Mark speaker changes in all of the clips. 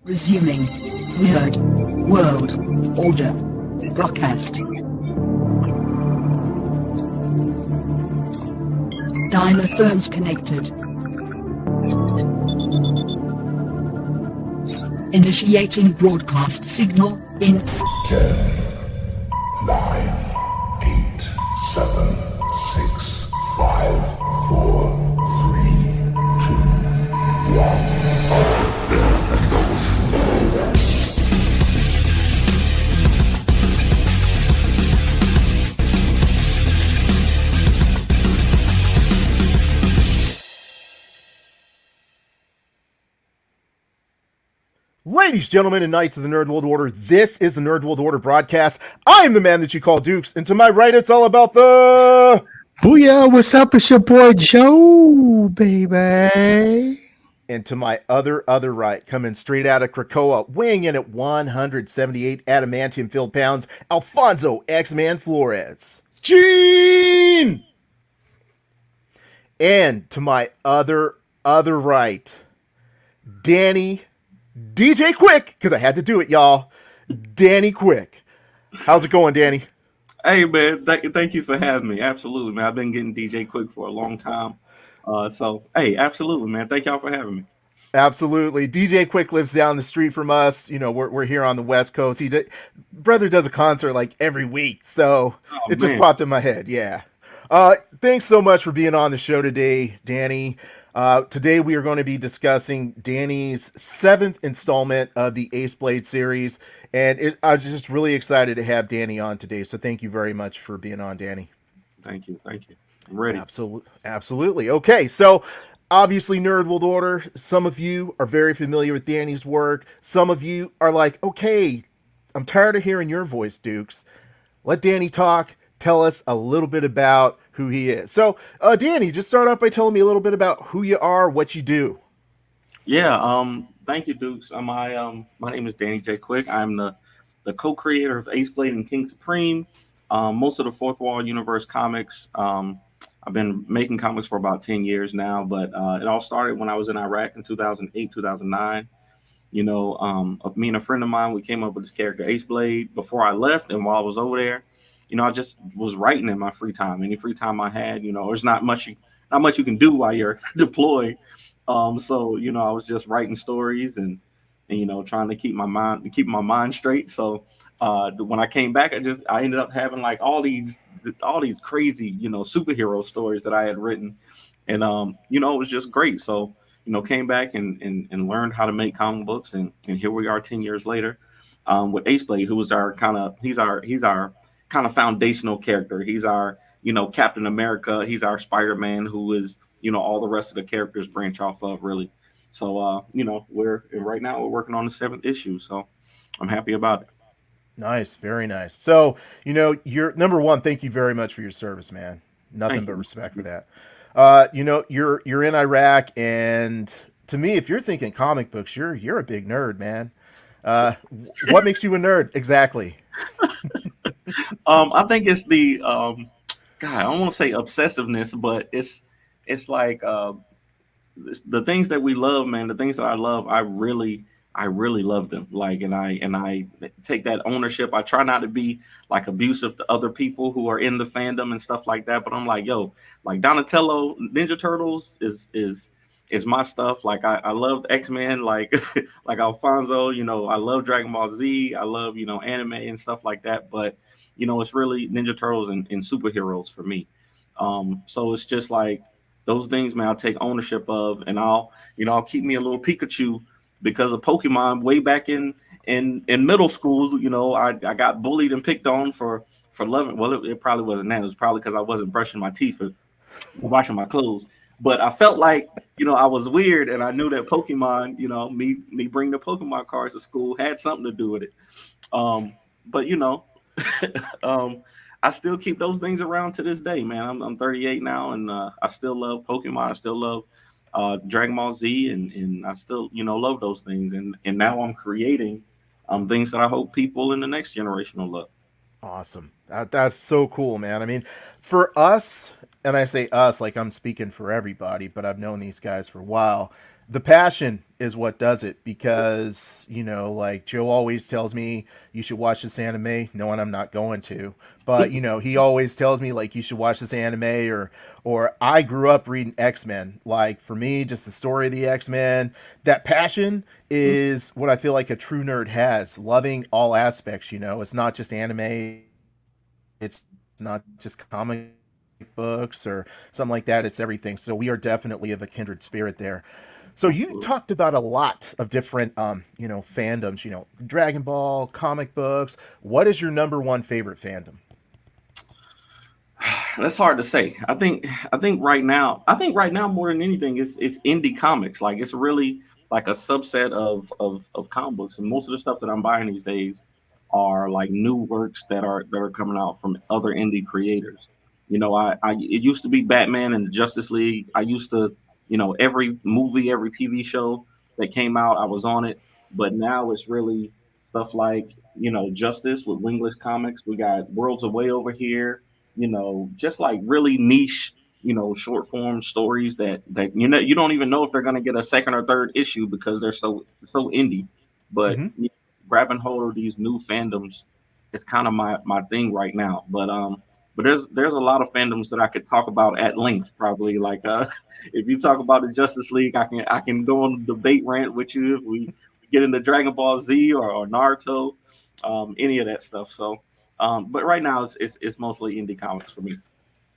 Speaker 1: Resuming. Weird. World. Order. Broadcast. Dynaphones connected. Initiating broadcast signal in
Speaker 2: 10, 9, 8, 7, 6, 5, 4, 3, 2, 1.
Speaker 3: Ladies, gentlemen, and knights of the Nerd World Order, this is the Nerd World Order broadcast. I am the man that you call Dukes, and to my right, it's all about the...
Speaker 4: Booyah, what's up? It's your boy Joe, baby.
Speaker 3: And to my other right, coming straight out of Krakoa, weighing in at 178 adamantium-filled pounds, Alfonso X-Man Flores. Gene! And to my other right, Danny DJ Quick, because I had to do it, y'all. Danny Quick. How's it going, Danny?
Speaker 5: Hey, man, thank you for having me. Absolutely, man. I've been getting DJ Quick for a long time. Hey, absolutely, man. Thank y'all for having me.
Speaker 3: Absolutely. DJ Quick lives down the street from us. You know, we're here on the West Coast. Brother does a concert like every week, so it just popped in my head. Yeah. Thanks so much for being on the show today, Danny. Today we are going to be discussing Danny's 7th installment of the Aceblade series, and I was just really excited to have Danny on today. So thank you very much for being on, Danny.
Speaker 5: Thank you. I'm ready.
Speaker 3: Absolutely. Okay, so obviously Nerd World Order, some of you are very familiar with Danny's work. Some of you are like, okay, I'm tired of hearing your voice, Dukes. Let Danny talk. Tell us a little bit about who he is. So, Danny, just start off by telling me a little bit about who you are, what you do.
Speaker 5: Yeah. Thank you, Dukes. My name is Danny J. Quick. I'm the co-creator of Aceblade and King Supreme. Most of the Fourth Wall Universe comics. I've been making comics for about 10 years now, but it all started when I was in Iraq in 2008, 2009. You know, me and a friend of mine, we came up with this character Aceblade before I left, and while I was over there, you know, I just was writing in my free time. Any free time I had, you know, there's not much you can do while you're deployed. So you know, I was just writing stories and you know, trying to keep my mind straight. So when I came back, I ended up having like all these crazy, you know, superhero stories that I had written, and you know, it was just great. So you know, came back and learned how to make comic books, and here we are 10 years later with Aceblade, who was he's our kind of foundational character. He's our, you know, Captain America. He's our Spider-Man, who is, you know, all the rest of the characters branch off of, really. So, you know, right now we're working on the 7th issue. So I'm happy about it.
Speaker 3: Nice. Very nice. So, you know, you're number one. Thank you very much for your service, man. Nothing but respect for that. You know, you're in Iraq, and to me, if you're thinking comic books, you're a big nerd, man. What makes you a nerd exactly?
Speaker 5: I think it's the God, I don't want to say obsessiveness, but it's like the things that we love, man. The things that I love, I really love them. Like, and I take that ownership. I try not to be like abusive to other people who are in the fandom and stuff like that. But I'm like, yo, like Donatello, Ninja Turtles is my stuff. Like I love X-Men, like like Alfonso. You know, I love Dragon Ball Z. I love, you know, anime and stuff like that. But you know, it's really Ninja Turtles and superheroes for me. So it's just like those things, man. I'll take ownership of, and I'll keep me a little Pikachu because of Pokemon way back in middle school. You know, I got bullied and picked on for loving. Well, it probably wasn't that. It was probably because I wasn't brushing my teeth or washing my clothes. But I felt like, you know, I was weird, and I knew that Pokemon, you know, me bringing the Pokemon cards to school had something to do with it. But you know, I still keep those things around to this day, man. I'm 38 now, and I still love Pokemon. I still love Dragon Ball Z, and I still, you know, love those things. And now I'm creating things that I hope people in the next generation will love.
Speaker 3: Awesome. That's so cool, man. I mean, for us, and I say us like I'm speaking for everybody, but I've known these guys for a while. The passion is what does it, because like Joe always tells me you should watch this anime, knowing I'm not going to, but he always tells me like you should watch this anime, or I grew up reading X-Men. Like for me, just the story of the X-Men, that passion is what I feel like a true nerd has, loving all aspects. It's not just anime, it's not just comic books or something like that. It's everything. So we are definitely of a kindred spirit there. So you
Speaker 5: Absolutely.
Speaker 3: talked about a lot of different, fandoms. Dragon Ball, comic books. What is your number one favorite fandom?
Speaker 5: That's hard to say. I think right now more than anything it's indie comics. Like it's really like a subset of comic books, and most of the stuff that I'm buying these days are like new works that are coming out from other indie creators. I it used to be Batman and the Justice League. I used to, every movie, every TV show that came out, I was on it. But now it's really stuff like, Justice with Wingless Comics. We got Worlds Away over here, just like really niche, short form stories that you don't even know if they're going to get a second or third issue because they're so indie. But
Speaker 3: Mm-hmm.
Speaker 5: grabbing hold of these new fandoms is kind of my thing right now. But there's a lot of fandoms that I could talk about at length. Probably like if you talk about the Justice League, I can go on a debate rant with you if we get into Dragon Ball Z or Naruto, any of that stuff. So but right now it's mostly indie comics for me.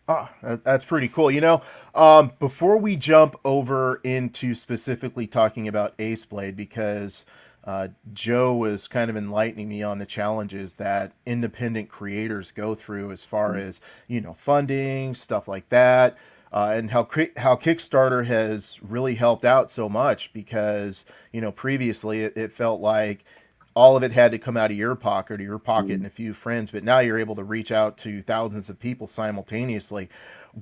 Speaker 3: Oh, that's pretty cool. Before we jump over into specifically talking about Aceblade, because Joe was kind of enlightening me on the challenges that independent creators go through as far as funding, stuff like that, and how Kickstarter has really helped out so much, because previously it felt like all of it had to come out of your pocket or your pocket and a few friends, but now you're able to reach out to thousands of people simultaneously.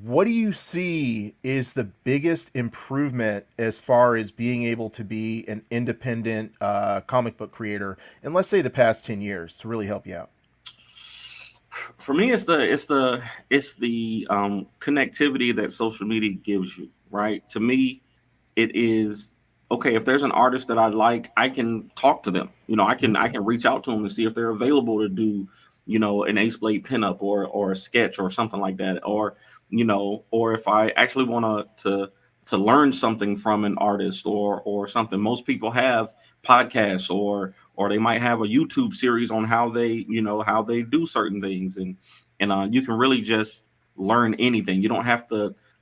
Speaker 3: What do you see is the biggest improvement as far as being able to be an independent comic book creator in, let's say, the past 10 years to really help you out?
Speaker 5: For me, it's the connectivity that social media gives you, right? To me, it is okay. If there's an artist that I like, I can talk to them. I can reach out to them and see if they're available to do, an Ace Blade pinup or a sketch or something like that, or if I actually want to learn something from an artist or something. Most people have podcasts or they might have a YouTube series on how they do certain things, and you can really just learn anything.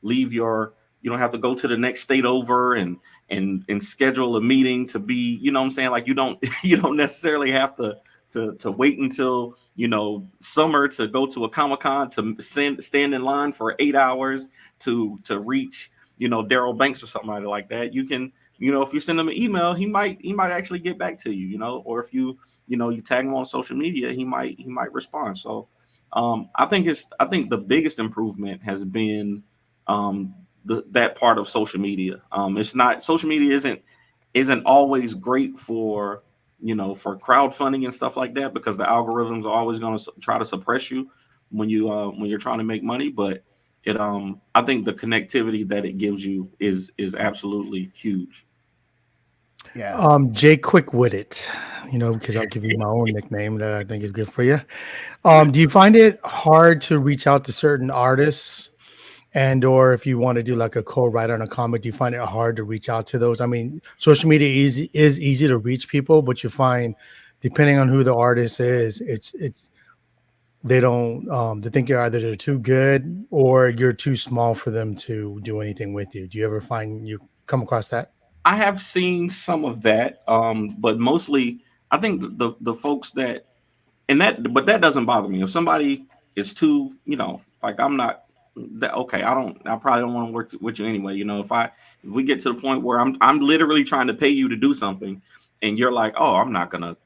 Speaker 5: Leave your you don't have to go to the next state over and schedule a meeting to be, what I'm saying, like you don't you don't necessarily have to wait until summer to go to a comic-con to stand in line for 8 hours to reach Daryl Banks or somebody like that. You can, if you send him an email, he might actually get back to you, or if you tag him on social media, he might respond. So I think the biggest improvement has been that part of social media. It's not social media isn't always great for crowdfunding and stuff like that, because the algorithms are always going to try to suppress you when you're trying to make money. But I think the connectivity that it gives you is absolutely huge.
Speaker 3: Yeah.
Speaker 4: Jay Quick with it, because I'll give you my own nickname that I think is good for you. Do you find it hard to reach out to certain artists, and or if you want to do like a co-write on a comic, do you find it hard to reach out to those? I mean, social media is easy to reach people, but you find depending on who the artist is, it's they don't they think you're either they're too good or you're too small for them to do anything with you. Do you ever find you come across that?
Speaker 5: I have seen some of that, but mostly I think the folks but that doesn't bother me. If somebody is too, like I'm not that okay, I probably don't want to work with you anyway. If we get to the point where I'm literally trying to pay you to do something and you're like, oh, I'm not gonna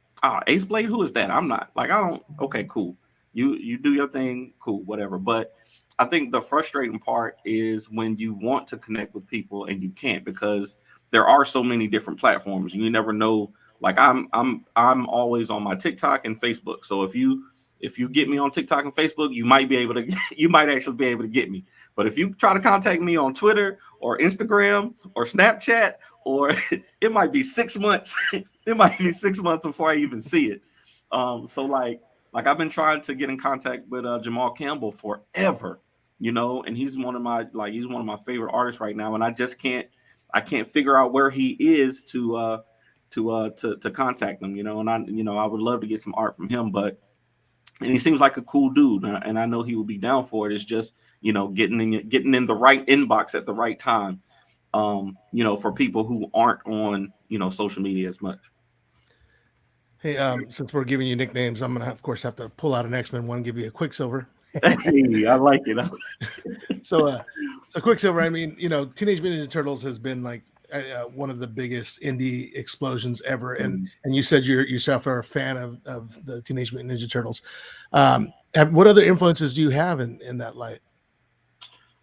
Speaker 5: Ace Blade, who is that? I'm not like I don't okay, cool. You do your thing, cool, whatever. But I think the frustrating part is when you want to connect with people and you can't, because there are so many different platforms. You never know. Like I'm always on my TikTok and Facebook. So if you get me on TikTok and Facebook, you might be able to you might actually be able to get me. But if you try to contact me on Twitter or Instagram or Snapchat or it might be 6 months. It might be 6 months before I even see it. So like I've been trying to get in contact with Jamal Campbell forever, and he's one of my favorite artists right now, and I can't figure out where he is to contact him, and I would love to get some art from him, and he seems like a cool dude, and I know he will be down for it. It's just getting in the right inbox at the right time, for people who aren't on social media as much.
Speaker 6: Hey, since we're giving you nicknames, I'm gonna of course have to pull out an X-Men one, give you a Quicksilver.
Speaker 5: Hey, I like it.
Speaker 6: So Quicksilver, I mean, Teenage Mutant Ninja Turtles has been like one of the biggest indie explosions ever, and you said you yourself are a fan of the Teenage Mutant Ninja Turtles. What other influences do you have in that light?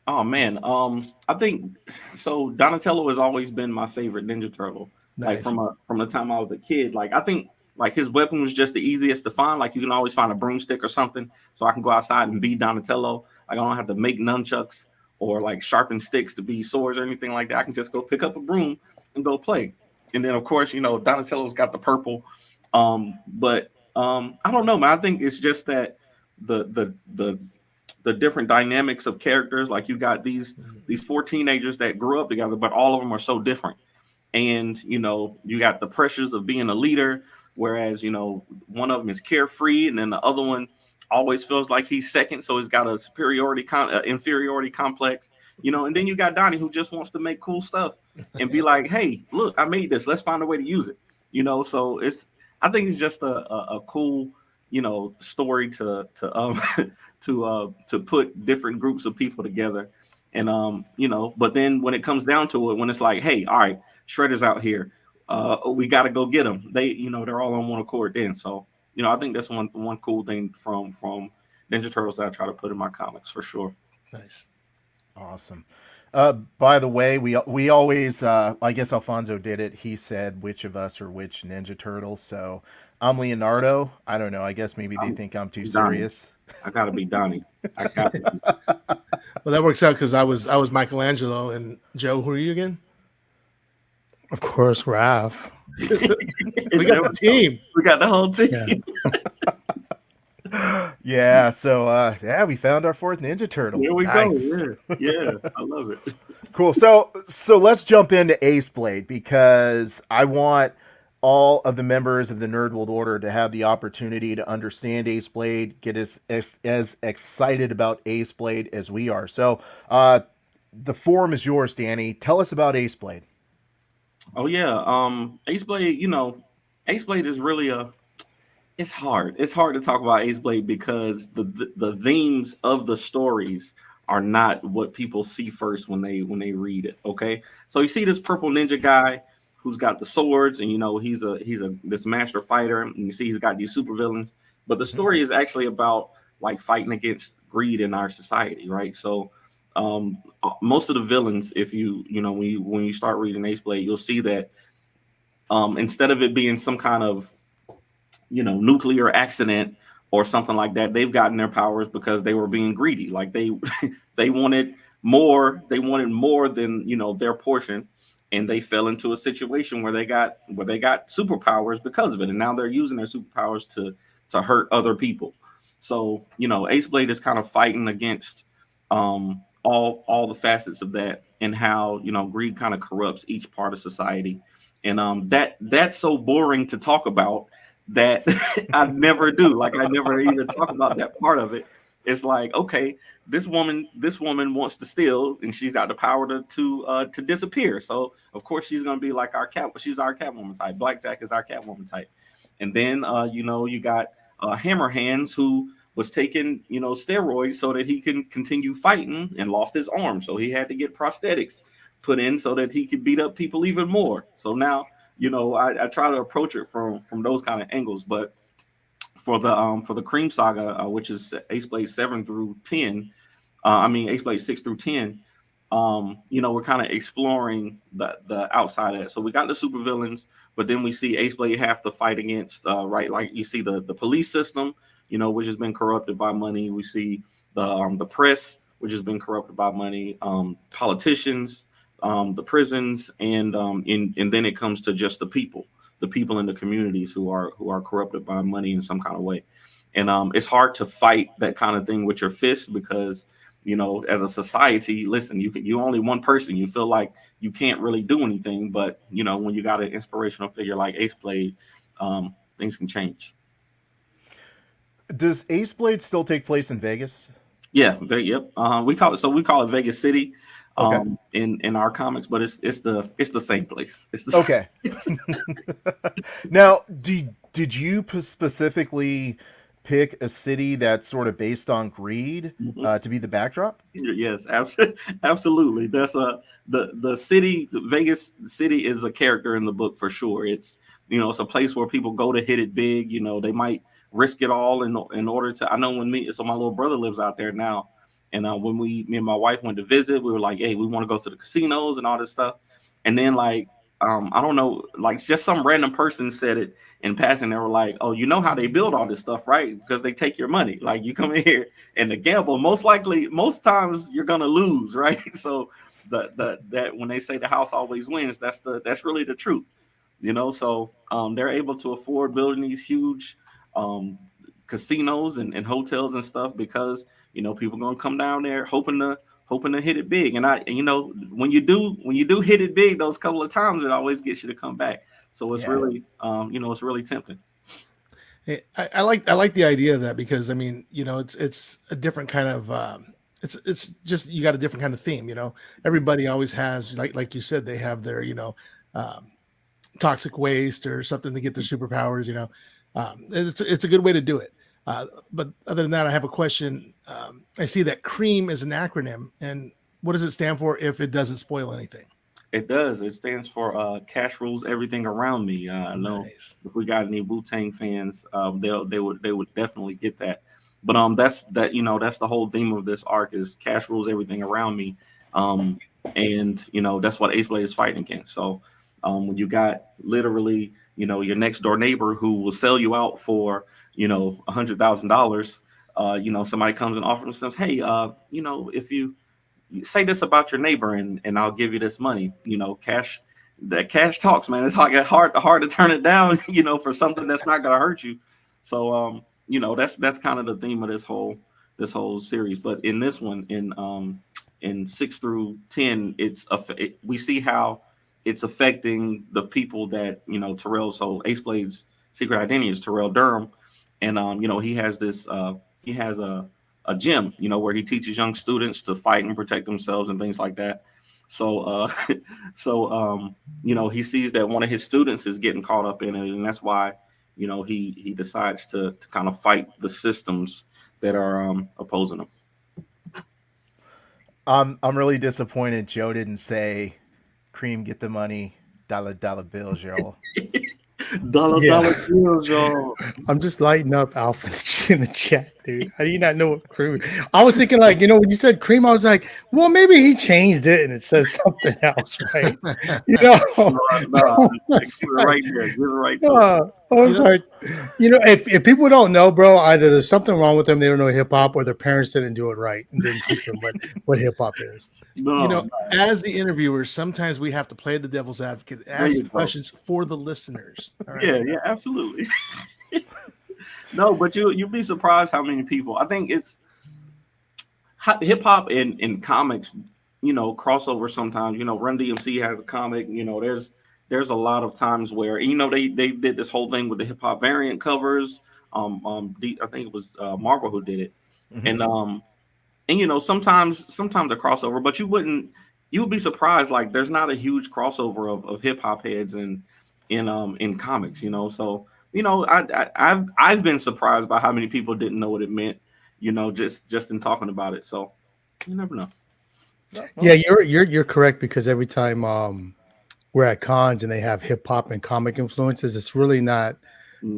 Speaker 5: Oh man, I think so. Donatello has always been my favorite Ninja Turtle.
Speaker 6: Nice.
Speaker 5: Like from the time I was a kid. Like I think like his weapon was just the easiest to find. Like you can always find a broomstick or something, so I can go outside and be Donatello. Like I don't have to make nunchucks or like sharpen sticks to be swords or anything like that. I can just go pick up a broom and go play. And then of course, Donatello's got the purple. But I don't know, man. I think it's just that the different dynamics of characters. Like you got these 4 teenagers that grew up together, but all of them are so different. And you got the pressures of being a leader, whereas one of them is carefree, and then the other one always feels like he's second, so he's got a inferiority complex. And then you got Donnie, who just wants to make cool stuff and be like, hey, look, I made this, let's find a way to use it. So I think it's just a cool story to to put different groups of people together. And but then when it comes down to it, when it's like, hey, all right, Shredder's out here, we got to go get them. They're all on one accord then. So I think that's one cool thing from Ninja Turtles that I try to put in my comics for sure.
Speaker 6: Nice,
Speaker 3: awesome. By the way, we always I guess Alfonso did it. He said which of us are which Ninja Turtle. So I'm Leonardo. I don't know. I guess maybe they think I'm too serious.
Speaker 5: I gotta be Donnie. I got to.
Speaker 6: Well, that works out because I was Michelangelo, and Joe, who are you again?
Speaker 4: Of course, Raph.
Speaker 6: We got the team.
Speaker 5: We got the whole team.
Speaker 3: Yeah. So we found our 4th Ninja Turtle.
Speaker 5: Here we
Speaker 3: nice.
Speaker 5: go. Yeah, I love it.
Speaker 3: Cool. So let's jump into Aceblade, because I want all of the members of the Nerd World Order to have the opportunity to understand Aceblade, get as excited about Aceblade as we are. So the forum is yours, Danny. Tell us about Aceblade.
Speaker 5: Oh yeah, Aceblade. Aceblade is really it's hard. It's hard to talk about Aceblade because the themes of the stories are not what people see first when they read it. Okay, so you see this purple ninja guy who's got the swords, and he's this master fighter, and you see he's got these supervillains. But the story is actually about like fighting against greed in our society, right? So most of the villains, if when you start reading Aceblade, you'll see that instead of it being some kind of nuclear accident or something like that, they've gotten their powers because they were being greedy. Like they wanted more than their portion, and they fell into a situation where they got superpowers because of it, and now they're using their superpowers to hurt other people. So Aceblade is kind of fighting against all the facets of that, and how greed kind of corrupts each part of society, and that's so boring to talk about that I never do. Like I never even talk about that part of it. It's like, okay, this woman wants to steal, and she's got the power to disappear. So of course she's gonna be like she's our Catwoman type. Blackjack is our Catwoman type. And then you got Hammer Hands, who was taking steroids so that he can continue fighting, and lost his arm, so he had to get prosthetics put in so that he could beat up people even more. So now I try to approach it from those kind of angles. But for the Cream Saga, which is Aceblade 7 through 10, Aceblade 6 through 10, we're kind of exploring the outside of it. So we got the supervillains, but then we see Aceblade have to fight against like you see the police system, which has been corrupted by money. We see the press, which has been corrupted by money, politicians, the prisons, and then it comes to just the people in the communities who are corrupted by money in some kind of way. And it's hard to fight that kind of thing with your fist because as a society, listen, you only one person. You feel like you can't really do anything, but when you got an inspirational figure like Aceblade, things can change.
Speaker 3: Does Aceblade still take place in Vegas?
Speaker 5: Yeah, yep. We call it Vegas City,
Speaker 3: Okay.
Speaker 5: in our comics, but it's the same place. It's the
Speaker 3: Okay. Now, did you specifically pick a city that's sort of based on greed to be the backdrop?
Speaker 5: Yes, absolutely. That's the city, Vegas City, is a character in the book for sure. It's a place where people go to hit it big. They might risk it all in order to. I know so my little brother lives out there now, and when me and my wife went to visit, we were like, hey, we want to go to the casinos and all this stuff, and then like. I don't know, like just some random person said it in passing. They were like, "Oh, you know how they build all this stuff, right? Because they take your money. Like you come in here and the gamble. Most times you're gonna lose, right? So that when they say the house always wins, that's really the truth, So they're able to afford building these huge casinos and hotels and stuff because people gonna come down there hoping to hit it big. And when you do hit it big those couple of times, it always gets you to come back. So it's really it's really tempting.
Speaker 6: I like the idea of that because I mean, it's a different kind of it's just you got a different kind of theme. Everybody always has like you said, they have their toxic waste or something to get their superpowers. It's a good way to do it. But other than that, I have a question. I see that CREAM is an acronym, and what does it stand for if it doesn't spoil anything?
Speaker 5: It does. It stands for Cash Rules Everything Around Me. I know if we got any Wu-Tang fans, they would definitely get that. But that's the whole theme of this arc is Cash Rules Everything Around Me. And that's what Aceblade is fighting against. So when you got literally your next door neighbor who will sell you out for $100,000, somebody comes and offers themselves, hey, if you say this about your neighbor and I'll give you this money, cash. That cash talks, man. It's hard to turn it down, for something that's not gonna hurt you. So that's kind of the theme of this whole series. But in this one, in 6 through 10, we see how it's affecting the people that Terrell. So Aceblade's secret identity is Terrell Durham, and he has this he has a gym, where he teaches young students to fight and protect themselves and things like that. So he sees that one of his students is getting caught up in it, and that's why he decides to kind of fight the systems that are opposing him.
Speaker 3: I'm really disappointed Joe didn't say CREAM get the money, dollar bills, y'all.
Speaker 5: Dollar bills, y'all.
Speaker 4: I'm just lighting up Alpha in the chat, dude. How do you not know what CREAM? I was thinking when you said CREAM, I was like, well, maybe he changed it and it says something else, right?
Speaker 5: Right there. You're right there.
Speaker 4: I was like, if people don't know, bro, either there's something wrong with them, they don't know hip hop, or their parents didn't do it right and didn't teach them what hip hop is.
Speaker 6: As the interviewer, sometimes we have to play the devil's advocate, ask questions for the listeners. All right?
Speaker 5: Yeah, absolutely. No, but you'll be surprised how many people. I think it's hip hop in comics, crossover sometimes. Run DMC has a comic. There's a lot of times where they did this whole thing with the hip hop variant covers. I think it was Marvel who did it, mm-hmm. and sometimes a crossover, but you would be surprised. Like there's not a huge crossover of hip hop heads in comics. So I've been surprised by how many people didn't know what it meant. Just in talking about it. So you never know.
Speaker 4: Yeah, you're correct because every time we're at cons and they have hip hop and comic influences, it's really not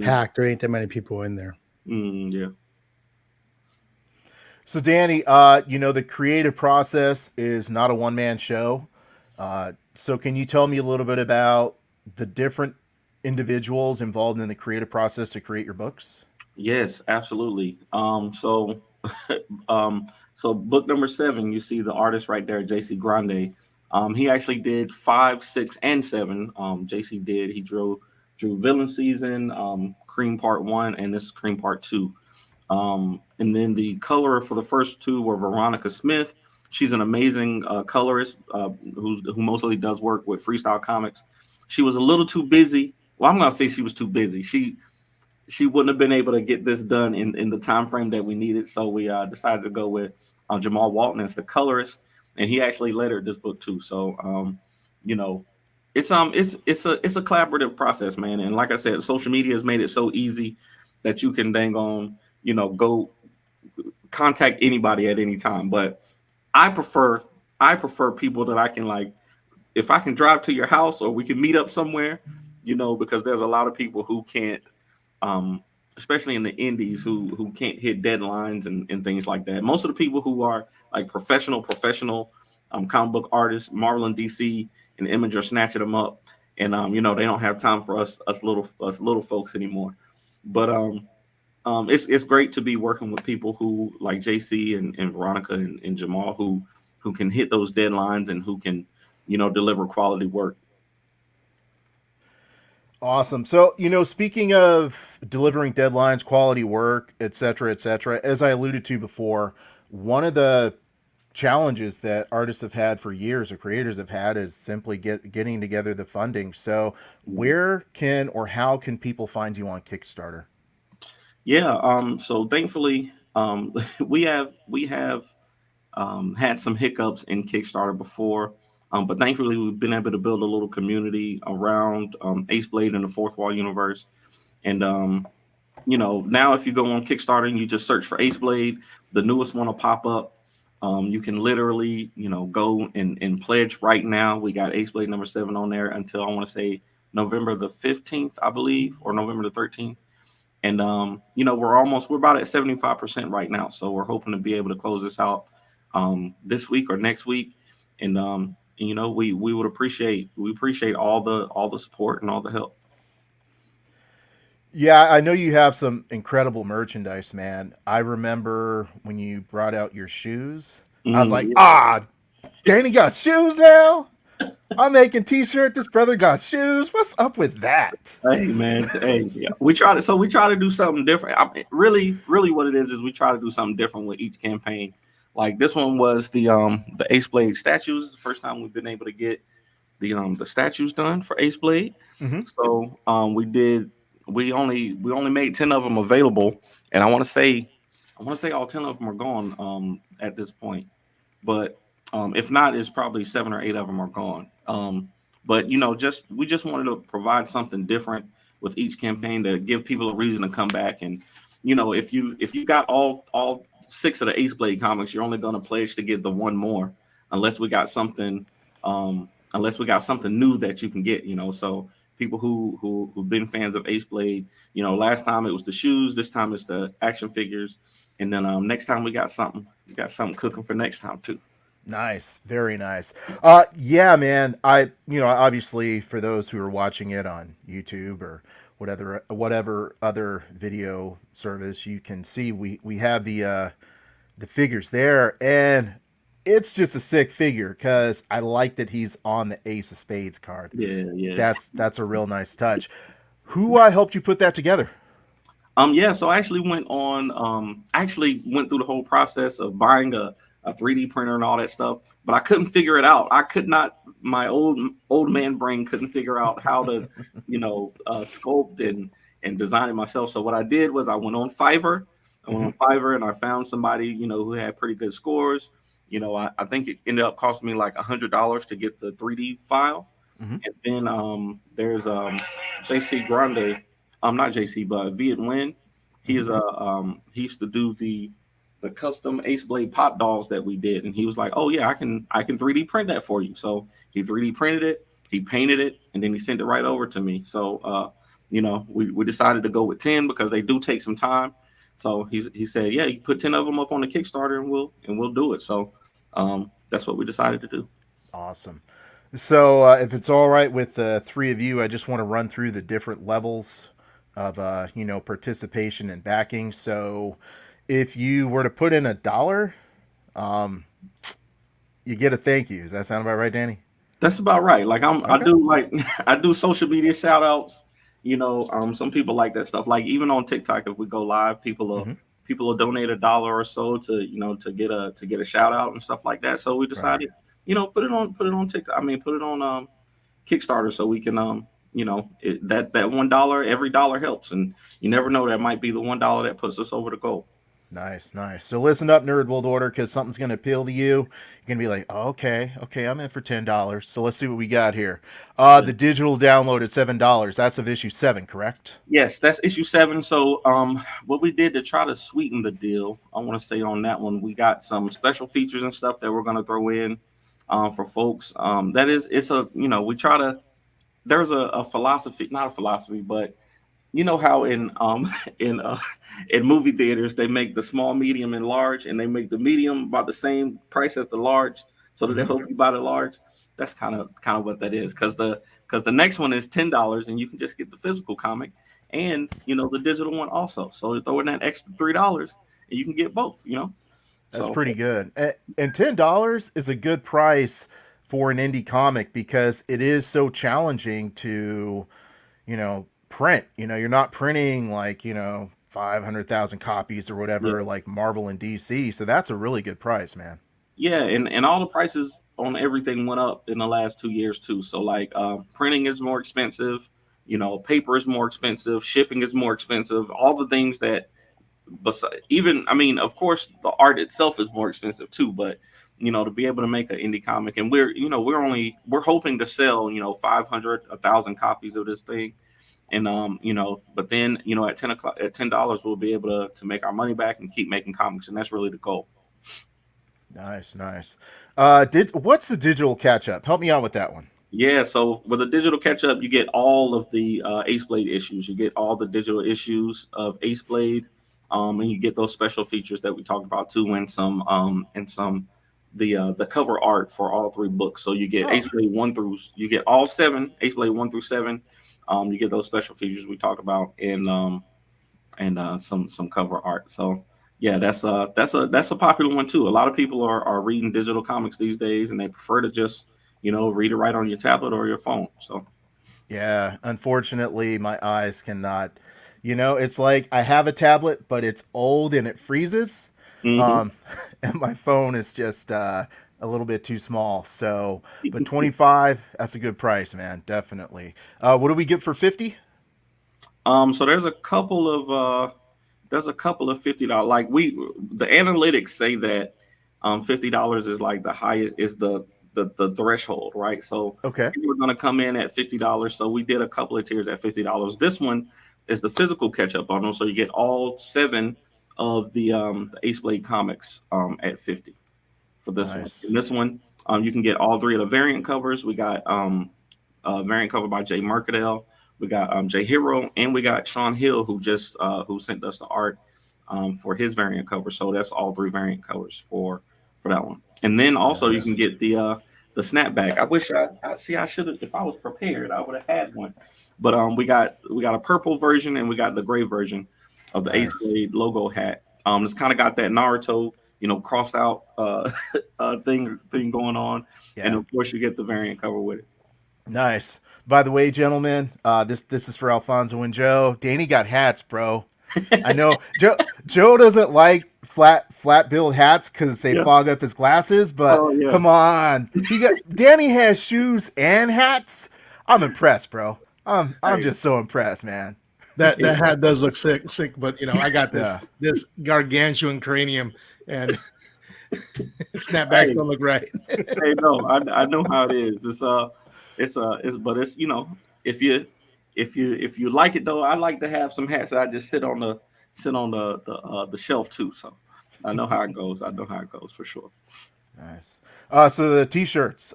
Speaker 4: packed. There ain't that many people in there.
Speaker 5: Yeah.
Speaker 3: So Danny, the creative process is not a one-man show. So can you tell me a little bit about the different individuals involved in the creative process to create your books?
Speaker 5: Yes, absolutely. So book number 7, you see the artist right there, JC Grande. He actually did 5, 6, and 7. JC did. He drew Villain Season, Cream Part 1, and this is Cream Part 2. And then the colorer for the first two were Veronica Smith. She's an amazing colorist who mostly does work with Freestyle Comics. She was a little too busy. Well, I'm gonna say she was too busy. She wouldn't have been able to get this done in the time frame that we needed. So we decided to go with Jamal Walton as the colorist, and he actually lettered this book too. So you know, it's a collaborative process, man. And like I said, social media has made it so easy that you can dang on go contact anybody at any time. But I prefer I prefer people that I can like if I can drive to your house or we can meet up somewhere, because there's a lot of people who can't, um, especially in the indies, who can't hit deadlines and things like that. Most of the people who are like professional comic book artists, Marvel and DC and Image are snatching them up, and they don't have time for us little folks anymore. But it's great to be working with people who like JC and Veronica and Jamal who can hit those deadlines and who can deliver quality work.
Speaker 3: Awesome. So, speaking of delivering deadlines, quality work, et cetera, as I alluded to before, one of the challenges that artists have had for years or creators have had is simply getting together the funding. So, where can or how can people find you on Kickstarter?
Speaker 5: Yeah. So thankfully, we have had some hiccups in Kickstarter before, but thankfully we've been able to build a little community around Ace Blade and the Fourth Wall universe. And now if you go on Kickstarter and you just search for Ace Blade, the newest one will pop up. You can literally, go and pledge right now. We got Ace Blade number 7 on there until I want to say November the 15th, I believe, or November the 13th. And we're about at 75% right now. So we're hoping to be able to close this out this week or next week. And we appreciate all the support and all the help.
Speaker 3: Yeah, I know you have some incredible merchandise, man. I remember when you brought out your shoes. I was like,
Speaker 5: Yeah.
Speaker 3: Danny got shoes now? I'm making t-shirt. This brother got shoes. What's up with that?
Speaker 5: Hey man, hey, yeah. We try to do something different. I mean, really what it is we try to do something different with each campaign. Like this one was the Ace Blade statues. The first time we've been able to get the statues done for Ace Blade.
Speaker 3: Hmm.
Speaker 5: So we only made 10 of them available, and I want to say all 10 of them are gone at this point. But if not, it's probably 7 or 8 of them are gone. But just we just wanted to provide something different with each campaign to give people a reason to come back. And if you got all 6 of the Ace Blade comics, you're only going to pledge to get the one more, unless we got something new that you can get. So people who've been fans of Ace Blade, last time it was the shoes, this time it's the action figures, and then next time we got something cooking for next time too.
Speaker 3: Nice, very nice. Yeah, man. Obviously for those who are watching it on YouTube or whatever other video service, you can see we have the figures there, and it's just a sick figure because I like that he's on the Ace of Spades card.
Speaker 5: Yeah, yeah.
Speaker 3: That's a real nice touch. Who helped you put that together?
Speaker 5: Yeah, so I actually went through the whole process of buying a 3D printer and all that stuff, but I couldn't figure it out. I could not, my old man brain couldn't figure out how to, sculpt and design it myself. So what I did was I went on Fiverr. I went on Fiverr and I found somebody, who had pretty good scores. I think it ended up costing me like $100 to get the 3D file.
Speaker 3: Hmm.
Speaker 5: And then there's JC Grande, not JC, but Viet Nguyen. He used to do the custom Ace Blade pop dolls that we did, and he was like, "Oh yeah, I can 3D print that for you." So he 3D printed it, he painted it, and then he sent it right over to me. So we decided to go with 10 because they do take some time. So he said, "Yeah, you put 10 of them up on the Kickstarter, and we'll do it." So that's what we decided to do.
Speaker 3: Awesome. So, if it's all right with the three of you, I just want to run through the different levels of, participation and backing. So, if you were to put in $1, um, you get a thank you. Does that sound about right, Danny?
Speaker 5: That's about right. Like I
Speaker 3: Okay.
Speaker 5: do like I do social media shout outs. Some people like that stuff. Like even on TikTok, if we go live,
Speaker 3: Hmm.
Speaker 5: people will donate $1 or so to to get a shout out and stuff like that. So we
Speaker 3: Right.
Speaker 5: decided, put it on TikTok. I mean, put it on Kickstarter so we can that $1, every dollar helps, and you never know, that might be the $1 that puts us over the goal.
Speaker 3: Nice, nice. So listen up, Nerd World Order, because something's going to appeal to you. You're going to be like, oh, okay, okay, I'm in for $10. So let's see what we got here.
Speaker 5: Yeah.
Speaker 3: The digital download at $7. That's of issue 7, correct?
Speaker 5: Yes, that's issue 7. So, what we did to try to sweeten the deal, I want to say on that one, we got some special features and stuff that we're going to throw in, for folks. That is, it's a, we try to. There's a philosophy, not a philosophy, but you know how in in uh in movie theaters they make the small, medium, and large, and they make the medium about the same price as the large, so that they
Speaker 3: Hmm.
Speaker 5: hope you buy the large. That's kind of what that is, because the next one is $10, and you can just get the physical comic and the digital one also. So you throw in that extra $3 and you can get both.
Speaker 3: That's
Speaker 5: So
Speaker 3: pretty good. And $10 is a good price for an indie comic because it is so challenging to, print. You're not printing like, 500,000 copies or
Speaker 5: yeah,
Speaker 3: whatever like Marvel and DC. So that's a really good price, man.
Speaker 5: yeah, and all the prices on everything went up in the last 2 years too. So like, printing is more expensive, paper is more expensive, shipping is more expensive, all the things that, but even, I mean, of course the art itself is more expensive too, but to be able to make an indie comic, and we're hoping to sell 500, 1,000 copies of this thing, and but then at 10 o'clock, at $10 we'll be able to make our money back and keep making comics, and that's really the goal.
Speaker 3: Nice, nice. Did what's the digital catch up? Help me out with that one.
Speaker 5: Yeah, so with a digital catch up, you get all of the Ace Blade issues. You get all the digital issues of Ace Blade, and you get those special features that we talked about too, and some the cover art for all 3 books. So you get
Speaker 3: Oh,
Speaker 5: you get all 7 Ace Blade 1 through 7. You get those special features we talked about, and some cover art. So yeah, that's a popular one too. A lot of people are reading digital comics these days, and they prefer to just read it right on your tablet or your phone. So
Speaker 3: yeah. Unfortunately, my eyes cannot. It's like I have a tablet, but it's old and it freezes.
Speaker 5: hmm
Speaker 3: Um, and my phone is just a little bit too small. So, but 25, that's a good price, man. Definitely. What do we get for 50?
Speaker 5: so there's a couple of $50. Like, the analytics say that $50 is like the highest, is the threshold, right? So
Speaker 3: Okay.
Speaker 5: people are gonna come in at $50. So we did a couple of tiers at $50. This one is the physical catch up bundle, so you get all 7 of the Ace Blade comics at 50 for this one.
Speaker 3: Nice.
Speaker 5: In this one, you can get all 3 of the variant covers. We got a variant cover by Jay Mercadale. We got Jay Hero, and we got Sean Hill, who sent us the art for his variant cover. So that's all 3 variant covers for that one. And then also you can
Speaker 3: Nice.
Speaker 5: get the snapback. I wish I see, I should have, if I was prepared, I would have had one. But we got a purple version, and we got the gray version of the Ace
Speaker 3: Nice.
Speaker 5: Blade logo hat. It's kind of got that Naruto, crossed out thing going on, and
Speaker 3: Yeah.
Speaker 5: of course you get the variant cover with it.
Speaker 3: Nice. By the way, gentlemen, this is for Alfonso and Joe. Danny got hats, bro. I know Joe doesn't like flat billed hats because they
Speaker 5: Yeah.
Speaker 3: fog up his glasses, but
Speaker 5: Oh yeah.
Speaker 3: come on, he got Danny has shoes and hats. I'm impressed, bro. I'm
Speaker 5: Hey.
Speaker 3: just so impressed, man.
Speaker 6: That hat does look sick, but I got
Speaker 3: Yeah.
Speaker 6: this gargantuan cranium, and snapbacks
Speaker 5: Hey.
Speaker 6: don't look right.
Speaker 5: Hey, no, I know how it is. But it's, if you like it though, I like to have some hats that I just sit on the shelf too. So I know how it goes. I know how it goes for sure.
Speaker 3: Nice. So the t-shirts.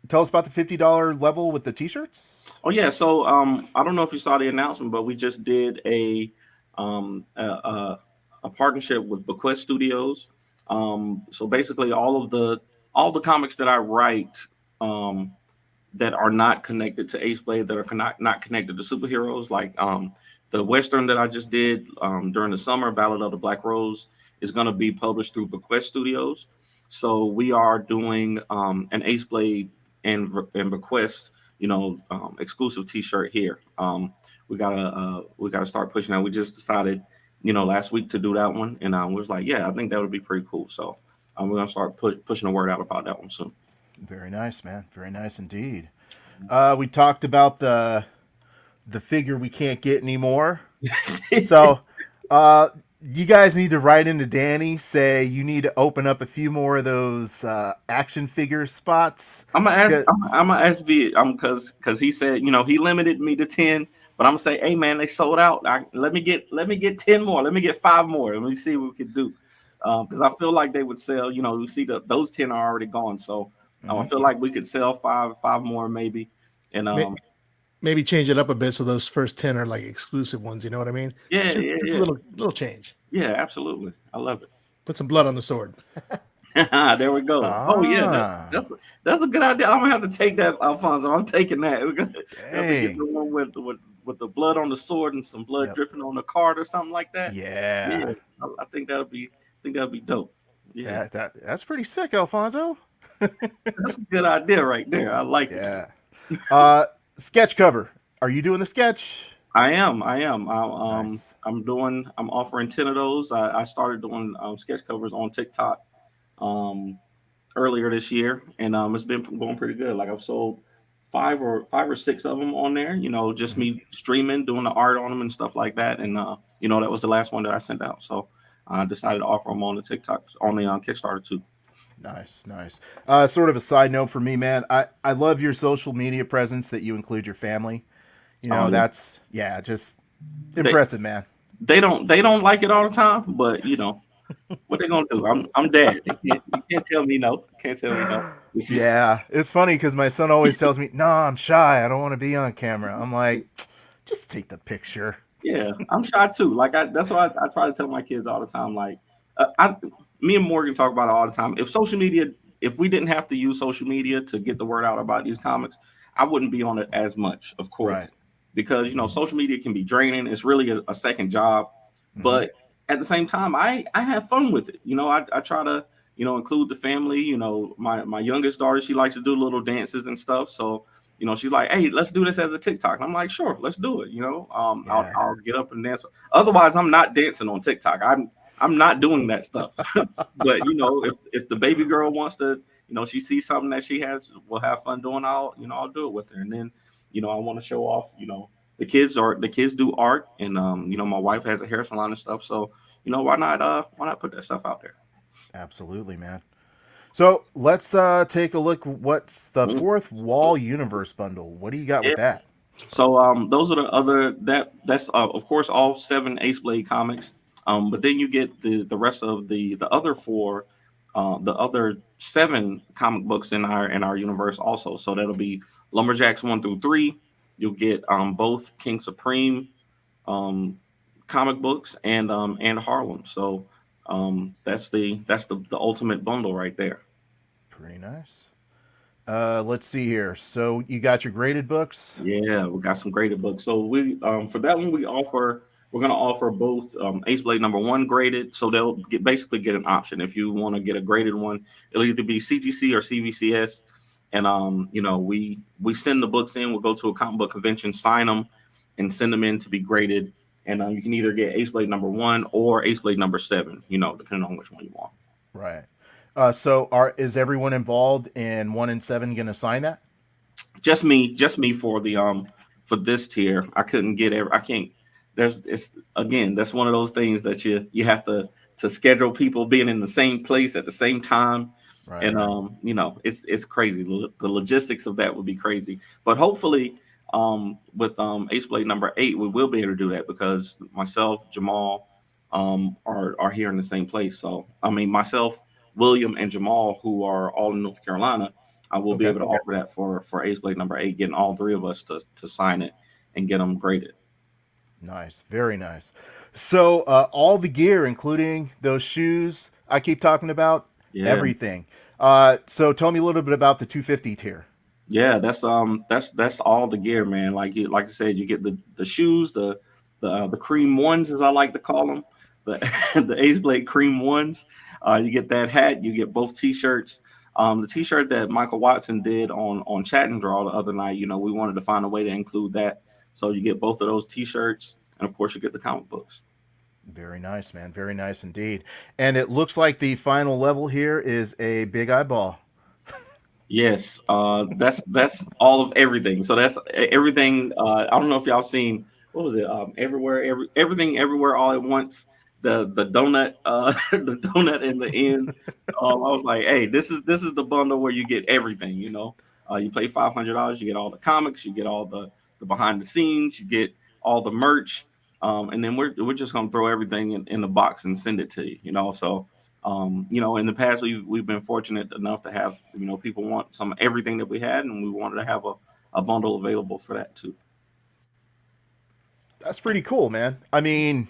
Speaker 3: Tell us about the $50 level with the t-shirts.
Speaker 5: Oh yeah, so I don't know if you saw the announcement, but we just did um a, a, a partnership with Bequest Studios. So basically, all the comics that I write, um, that are not connected to Ace Blade, that are not connected to superheroes, like the Western that I just did during the summer, Ballad of the Black Rose, is going to be published through Bequest Studios. So we are doing an Ace Blade and request, exclusive T-shirt here. We gotta start pushing that. We just decided, last week to do that one, and we was like, yeah, I think that would be pretty cool. So we're gonna start pushing the word out about that one soon.
Speaker 3: Very nice, man. Very nice indeed. We talked about the figure we can't get anymore. So, you guys need to write into Danny. Say you need to open up a few more of those action figure spots.
Speaker 5: I'm gonna ask. I'm gonna ask V. Because he said, he limited me to 10. But I'm gonna say, hey man, they sold out. Let me get 10 more. Let me get 5 more. Let me see what we can do. Because I feel like they would sell. We see those 10 are already gone. So I feel like we could sell five more maybe. And
Speaker 6: maybe change it up a bit so those first 10 are like exclusive ones. You know what I mean?
Speaker 5: Yeah,
Speaker 6: just a little change.
Speaker 5: Yeah, absolutely. I love it.
Speaker 6: Put some blood on the sword.
Speaker 5: There we go. Oh yeah, that's a good idea. I'm gonna have to take that, Alfonso. I'm taking that. We're gonna have to get the one with the blood on the sword and some blood dripping on the card or something like that.
Speaker 3: Yeah.
Speaker 5: I think that'll be dope. Yeah,
Speaker 3: that's pretty sick, Alfonso.
Speaker 5: That's a good idea right there. I like it.
Speaker 3: Yeah. Sketch cover. Are you doing the sketch?
Speaker 5: I am.
Speaker 3: Nice.
Speaker 5: I'm offering 10 of those. I started doing sketch covers on TikTok earlier this year, and it's been going pretty good. Like I've sold five or six of them on there. Just me streaming, doing the art on them and stuff like that. And that was the last one that I sent out. So I decided to offer them on the TikTok, only on Kickstarter too.
Speaker 3: Nice. Sort of a side note for me, man. I love your social media presence that you include your family. That's just impressive, man.
Speaker 5: They don't like it all the time, but what they gonna do? I'm dad. You can't tell me no.
Speaker 3: Yeah, it's funny because my son always tells me, "No, I'm shy. I don't want to be on camera." I'm like, just take the picture.
Speaker 5: Yeah, I'm shy too. Like that's why I try to tell my kids all the time. Like, me and Morgan talk about it all the time. If we didn't have to use social media to get the word out about these comics, I wouldn't be on it as much, of course.
Speaker 3: Right.
Speaker 5: Because social media can be draining. It's really a second job, but at the same time, I have fun with it. I try to include the family. My youngest daughter, she likes to do little dances and stuff. So she's like, hey, let's do this as a TikTok. And I'm like, sure, let's do it. I'll get up and dance. Otherwise, I'm not dancing on TikTok. I'm not doing that stuff. But if the baby girl wants to, she sees something that she will have fun doing, I'll do it with her. And then I want to show off, the kids do art, and my wife has a hair salon and stuff. So, why not put that stuff out there?
Speaker 3: Absolutely, man. So let's take a look. What's the Fourth Wall Universe bundle? What do you got with that?
Speaker 5: So those are the other that's of course all 7 Aceblade comics. But then you get the rest of the other 4, the other 7 comic books in our universe also. So that'll be Lumberjacks 1 through 3. You'll get both King Supreme comic books and Harlem. So that's the ultimate bundle right there.
Speaker 3: Pretty nice. Let's see here. So you got your graded books?
Speaker 5: Yeah, we got some graded books. So we for that one we're going to offer both Aceblade #1 graded, so they'll basically get an option. If you want to get a graded one, it'll either be CGC or CVCS. And we send the books in. We'll go to a comic book convention, sign them, and send them in to be graded. And you can either get Aceblade #1 or Aceblade #7, depending on which one you want.
Speaker 3: Right. So is everyone involved in 1 and 7 going to sign that?
Speaker 5: Just me for the for this tier. I couldn't get I can't. That's one of those things that you have to schedule people being in the same place at the same time. Right. And it's crazy. The logistics of that would be crazy. But hopefully, with Aceblade #8, we will be able to do that because myself, Jamal, are here in the same place. So myself, William, and Jamal, who are all in North Carolina, I will be able to offer that for Aceblade #8, getting all 3 of us to sign it and get them graded.
Speaker 3: Nice, very nice. So all the gear, including those shoes I keep talking about, everything. So tell me a little bit about the 250 tier.
Speaker 5: Yeah, that's all the gear, man. Like I said, you get the shoes, the cream ones, as I like to call them, the Aceblade cream ones. You get that hat, you get both T-shirts. The T-shirt that Michael Watson did on Chat and Draw the other night, we wanted to find a way to include that, so you get both of those T-shirts, and of course you get the comic books.
Speaker 3: Very nice, man. Very nice indeed. And it looks like the final level here is a big eyeball.
Speaker 5: Yes, that's all of everything. So that's everything. I don't know if y'all seen, what was it? Everywhere, everything, everywhere, all at once. The donut, the donut in the end. I was like, hey, this is the bundle where you get everything. You pay $500, you get all the comics, you get all the behind the scenes, you get all the merch, and then we're just gonna throw everything in the box and send it to you. So in the past we've been fortunate enough to have, people want some everything that we had, and we wanted to have a bundle available for that too.
Speaker 3: That's pretty cool, man. I mean,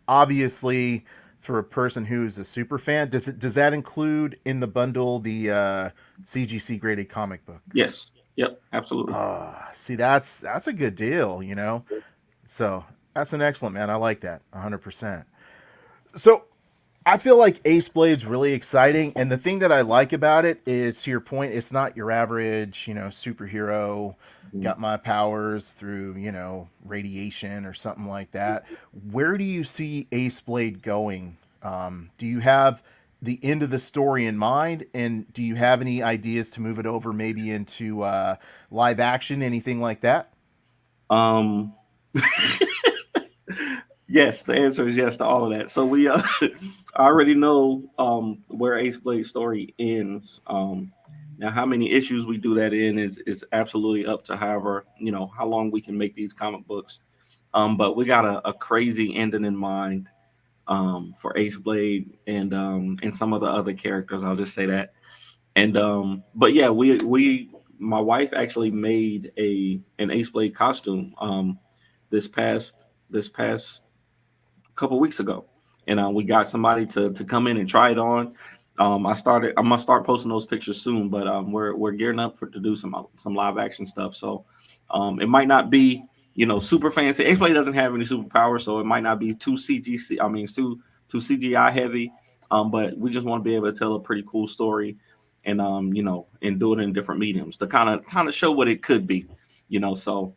Speaker 3: obviously for a person who's a super fan, does that include in the bundle the CGC graded comic book?
Speaker 5: Yes. Yep. Absolutely.
Speaker 3: See, that's a good deal. So that's an excellent, man. I like that 100%. So I feel like Ace Blade's really exciting, and the thing that I like about it is, to your point, it's not your average, superhero. Got my powers through, radiation or something like that. Where do you see Ace Blade going? Do you have the end of the story in mind, and do you have any ideas to move it over, maybe into live action, anything like that?
Speaker 5: Um, yes, the answer is yes to all of that. So we I already know where Ace Blade's story ends. Now, how many issues we do that in is absolutely up to however, how long we can make these comic books. But we got a crazy ending in mind for Ace Blade and some of the other characters. I'll just say that. And but yeah, we my wife actually made an Ace Blade costume this past couple weeks ago, and we got somebody to come in and try it on. I'm gonna start posting those pictures soon, but we're gearing up to do some live action stuff. So it might not be super fancy. X-Blade doesn't have any superpowers, so it might not be too CGC. I mean, it's too CGI heavy. But we just want to be able to tell a pretty cool story, and and do it in different mediums to kind of show what it could be. So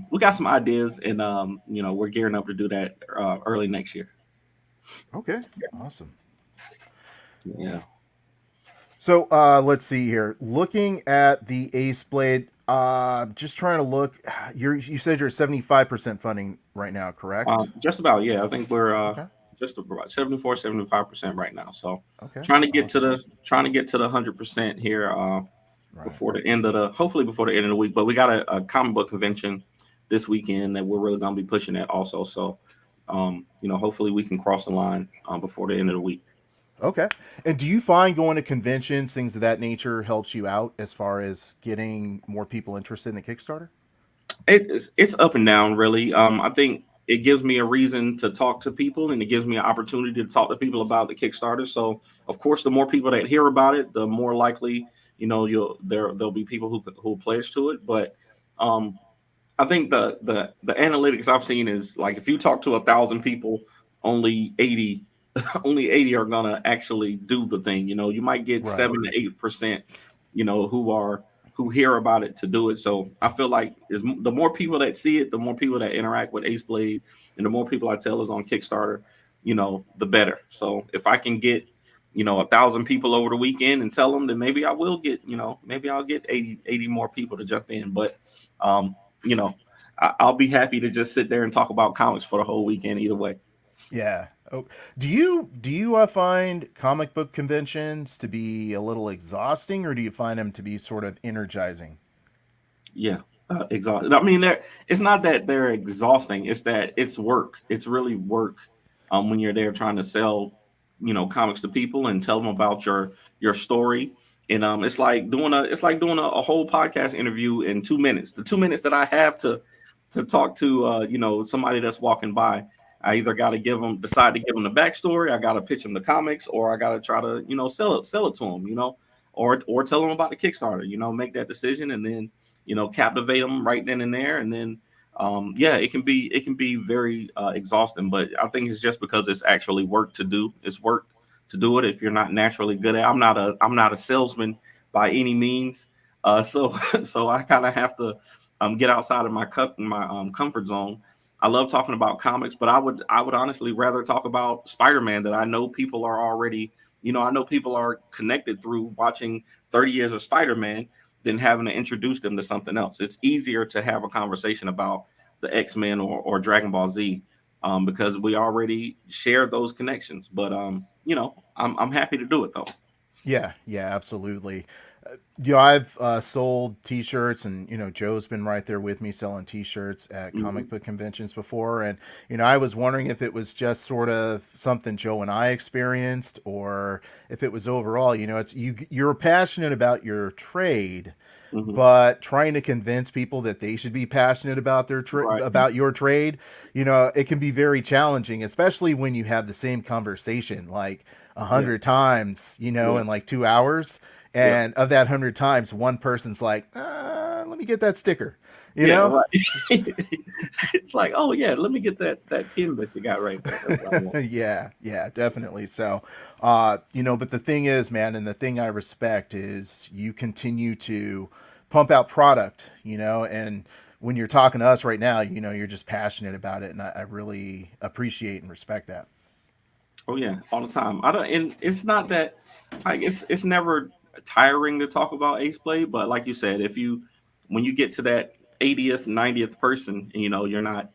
Speaker 5: we got some ideas, and we're gearing up to do that early next year.
Speaker 3: Okay, awesome.
Speaker 5: Yeah.
Speaker 3: So let's see here. Looking at the Ace Blade, just trying to look. You said you're 75% funding right now, correct?
Speaker 5: Just about, yeah. I think we're
Speaker 3: Okay.
Speaker 5: just about 74, 75% right now. So
Speaker 3: Okay.
Speaker 5: trying to get
Speaker 3: Awesome.
Speaker 5: to the 100% here
Speaker 3: Right.
Speaker 5: hopefully before the end of the week. But we got a comic book convention this weekend that we're really gonna be pushing that also. So hopefully we can cross the line before the end of the week.
Speaker 3: Okay. And do you find going to conventions, things of that nature, helps you out as far as getting more people interested in the Kickstarter?
Speaker 5: It's up and down, really. I think it gives me a reason to talk to people, and it gives me an opportunity to talk to people about the Kickstarter. So, of course, the more people that hear about it, the more likely there'll be people who pledge to it. But um, I think the analytics I've seen is like, if you talk to 1,000 people, only 80 only 80 are gonna actually do the thing. You might get
Speaker 3: Right.
Speaker 5: 7 to 8%, who hear about it to do it. So I feel like the more people that see it, the more people that interact with Ace Blade, and the more people I tell is on Kickstarter, the better. So if I can get 1,000 people over the weekend and tell them, then maybe I will get, maybe I'll get 80 more people to jump in. But you know, I'll be happy to just sit there and talk about comics for the whole weekend either way.
Speaker 3: Yeah. Oh, do you find comic book conventions to be a little exhausting, or do you find them to be sort of energizing?
Speaker 5: Yeah, exhausted. I mean, it's not that they're exhausting. It's that it's work. It's really work. When you're there trying to sell, comics to people and tell them about your story. And it's like doing a whole podcast interview in 2 minutes. The 2 minutes that I have to talk to somebody that's walking by, I either got to decide to give them the backstory, I got to pitch them the comics, or I got to try to sell it to them, or tell them about the Kickstarter, make that decision, and then captivate them right then and there. And then yeah, it can be very exhausting, but I think it's just because it's actually work to do. It's work to do it if you're not naturally good at it. I'm not a salesman by any means. So so I kind of have to get outside of my comfort zone. I love talking about comics, but I would honestly rather talk about Spider-Man that I know people are already, I know people are connected through watching 30 years of Spider-Man than having to introduce them to something else. It's easier to have a conversation about the X-Men or Dragon Ball Z because we already share those connections. But I'm happy to do it though.
Speaker 3: Yeah, yeah, absolutely. I've sold T-shirts, and Joe's been right there with me selling T-shirts at
Speaker 5: Hmm.
Speaker 3: comic book conventions before, and I was wondering if it was just sort of something Joe and I experienced, or if it was overall. It's you're passionate about your trade,
Speaker 5: Hmm.
Speaker 3: but trying to convince people that they should be passionate about
Speaker 5: Right.
Speaker 3: about your trade, it can be very challenging, especially when you have the same conversation like a
Speaker 5: Yeah.
Speaker 3: hundred times,
Speaker 5: Yeah.
Speaker 3: in like 2 hours,
Speaker 5: Yeah.
Speaker 3: and of that hundred times, one person's like, "Let me get that sticker," you
Speaker 5: Yeah.
Speaker 3: know.
Speaker 5: Right. It's like, oh yeah, let me get that pin that you got right there. That's what I want.
Speaker 3: Yeah, yeah, definitely. So, but the thing is, man, and the thing I respect is you continue to pump out product, and when you're talking to us right now, you're just passionate about it, and I really appreciate and respect that.
Speaker 5: Oh yeah, all the time. I don't, and it's not that like it's never tiring to talk about Ace Play, but like you said, if you when you get to that 80th, 90th person, and you're not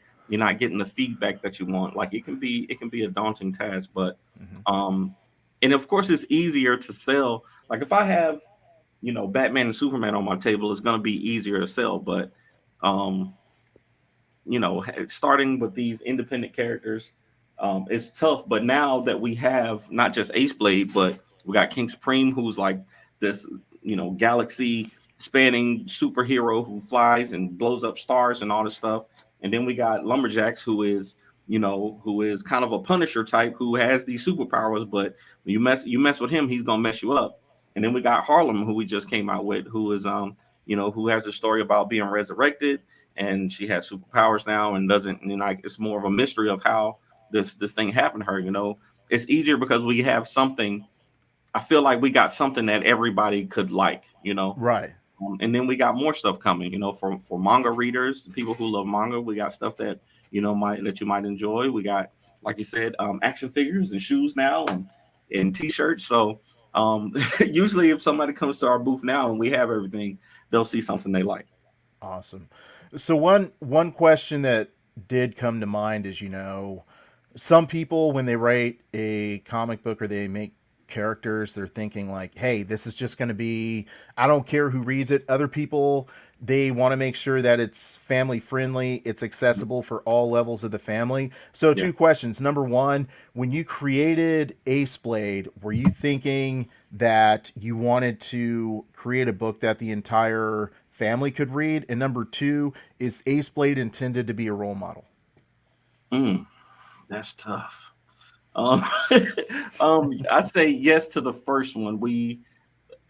Speaker 5: getting the feedback that you want, like it can be a daunting task. But
Speaker 3: Hmm.
Speaker 5: um, and of course it's easier to sell. Like if I have Batman and Superman on my table, it's gonna be easier to sell. But um, starting with these independent characters, it's tough. But now that we have not just Ace Blade, but we got King Supreme, who's like this, galaxy spanning superhero who flies and blows up stars and all this stuff. And then we got Lumberjacks, who is kind of a Punisher type who has these superpowers, but you mess with him, he's gonna mess you up. And then we got Harlem, who we just came out with, who is who has a story about being resurrected, and she has superpowers now and doesn't, like it's more of a mystery of how this thing happened to her. It's easier because we have something. I feel like we got something that everybody could like.
Speaker 3: Right.
Speaker 5: And then we got more stuff coming, for manga readers, people who love manga. We got stuff that you might enjoy. We got, like you said, action figures and shoes now, and t-shirts. So usually if somebody comes to our booth now and we have everything, they'll see something they like.
Speaker 3: Awesome. So one question that did come to mind is, some people when they write a comic book or they make characters, they're thinking like, "Hey, this is just going to be I don't care who reads it." Other people, they want to make sure that it's family friendly, it's accessible for all levels of the family. So
Speaker 5: Yeah.
Speaker 3: two questions. Number 1, when you created Ace Blade, were you thinking that you wanted to create a book that the entire family could read? And number 2, is Ace Blade intended to be a role model?
Speaker 5: Mm, that's tough. Um, I'd say yes to the first one.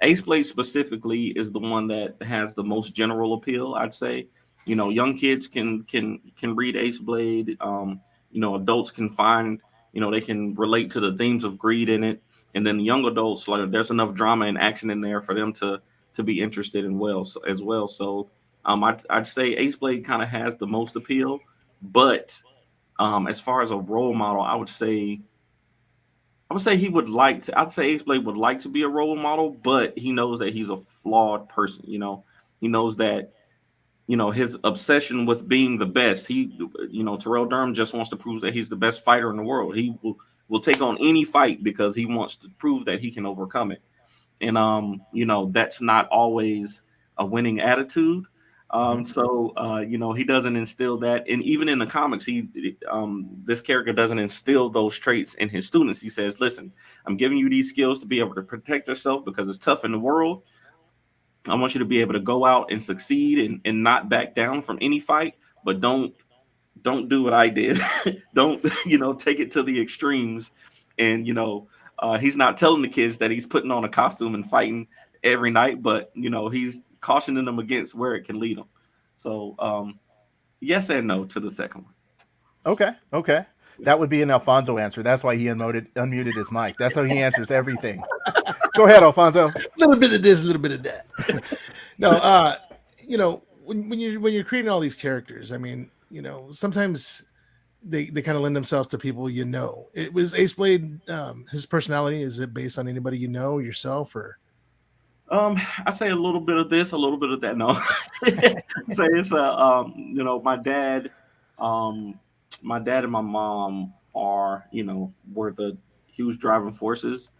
Speaker 5: Ace Blade specifically is the one that has the most general appeal. I'd say, young kids can read Ace Blade. Adults can find, they can relate to the themes of greed in it, and then young adults, like there's enough drama and action in there for them to be interested in as well. So, I'd say Ace Blade kind of has the most appeal, but as far as a role model, I would say he would like to. I'd say Ace Blade would like to be a role model, but he knows that he's a flawed person. He knows that his obsession with being the best. Terrell Durham just wants to prove that he's the best fighter in the world. He will take on any fight because he wants to prove that he can overcome it. And that's not always a winning attitude.
Speaker 3: Mm-hmm.
Speaker 5: He doesn't instill that, and even in the comics, this character doesn't instill those traits in his students. He says, "Listen, I'm giving you these skills to be able to protect yourself because it's tough in the world. I want you to be able to go out and succeed and not back down from any fight, but don't do what I did. Don't take it to the extremes." And he's not telling the kids that he's putting on a costume and fighting every night, but he's cautioning them against where it can lead them. So yes and no to the second one.
Speaker 3: Okay. Okay. That would be an Alfonso answer. That's why he unmuted his mic. That's how he answers everything. Go ahead, Alfonso.
Speaker 6: A little bit of this, a little bit of that. No, you know, when you're creating all these characters, I mean, you know, sometimes they kind of lend themselves to people you know. It was Aceblade, his personality, is it based on anybody you know, yourself, or
Speaker 5: I say a little bit of this, a little bit of that. No, say it's you know, my dad and my mom are, you know, were the huge driving forces.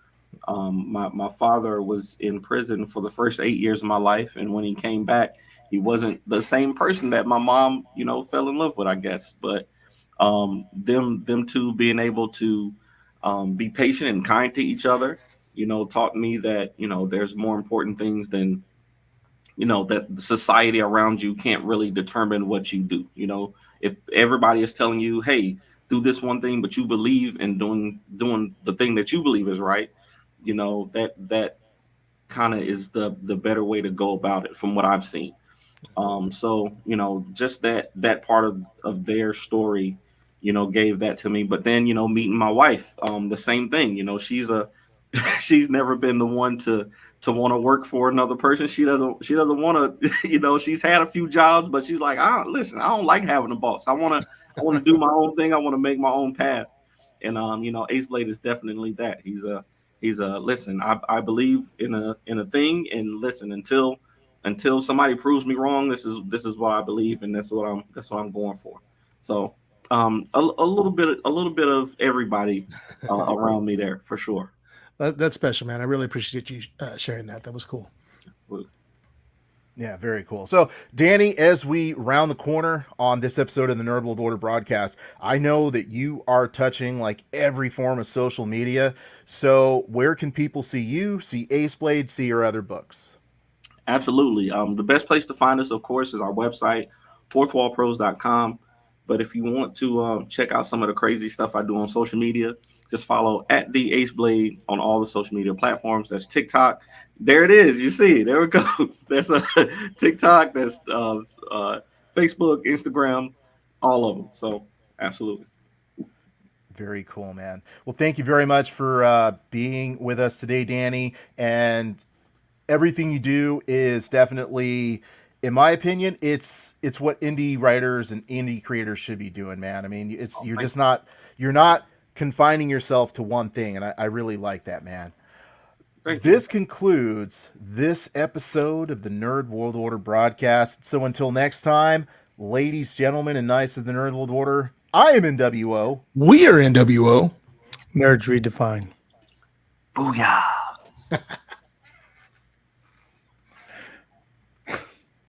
Speaker 5: My father was in prison for the first 8 years of my life, and when he came back, he wasn't the same person that my mom, you know, fell in love with, I guess. But them two being able to be patient and kind to each other, you know, taught me that, you know, there's more important things than, you know, that the society around you can't really determine what you do. You know, if everybody is telling you, hey, do this one thing, but you believe in doing the thing that you believe is right, you know, that kind of is the better way to go about it from what I've seen. So, you know, just that part of their story, you know, gave that to me. But then, you know, meeting my wife, the same thing. You know, she's a she's never been the one to want to work for another person. She doesn't want to, you know, she's had a few jobs, but she's like, listen, I don't like having a boss. I wanna do my own thing. I want to make my own path. And you know, Ace Blade is definitely that. He's a listen, I believe in a thing, and listen, until somebody proves me wrong, this is what I believe, and that's what I'm going for. So a little bit of everybody around me there for sure.
Speaker 6: that's special, man. I really appreciate you sharing that. That was cool.
Speaker 3: Yeah, very cool. So, Danny, as we round the corner on this episode of the Nerd World Order broadcast, I know that you are touching like every form of social media. So, where can people see you, see Aceblade, see your other books?
Speaker 5: Absolutely. The best place to find us, of course, is our website, fourthwallpros.com. But if you want to check out some of the crazy stuff I do on social media, just follow at the Ace Blade on all the social media platforms. That's TikTok. There it is. You see, there we go. That's TikTok. That's Facebook, Instagram, all of them. So absolutely.
Speaker 3: Very cool, man. Well, thank you very much for being with us today, Danny. And everything you do is definitely, in my opinion, it's what indie writers and indie creators should be doing, man. I mean, you're not confining yourself to one thing, and I really like that, man. This concludes this episode of the Nerd World Order broadcast. So until next time, ladies, gentlemen, and knights of the Nerd World Order, I am NWO.
Speaker 6: We are NWO.
Speaker 4: Nerds redefined.
Speaker 5: Booyah.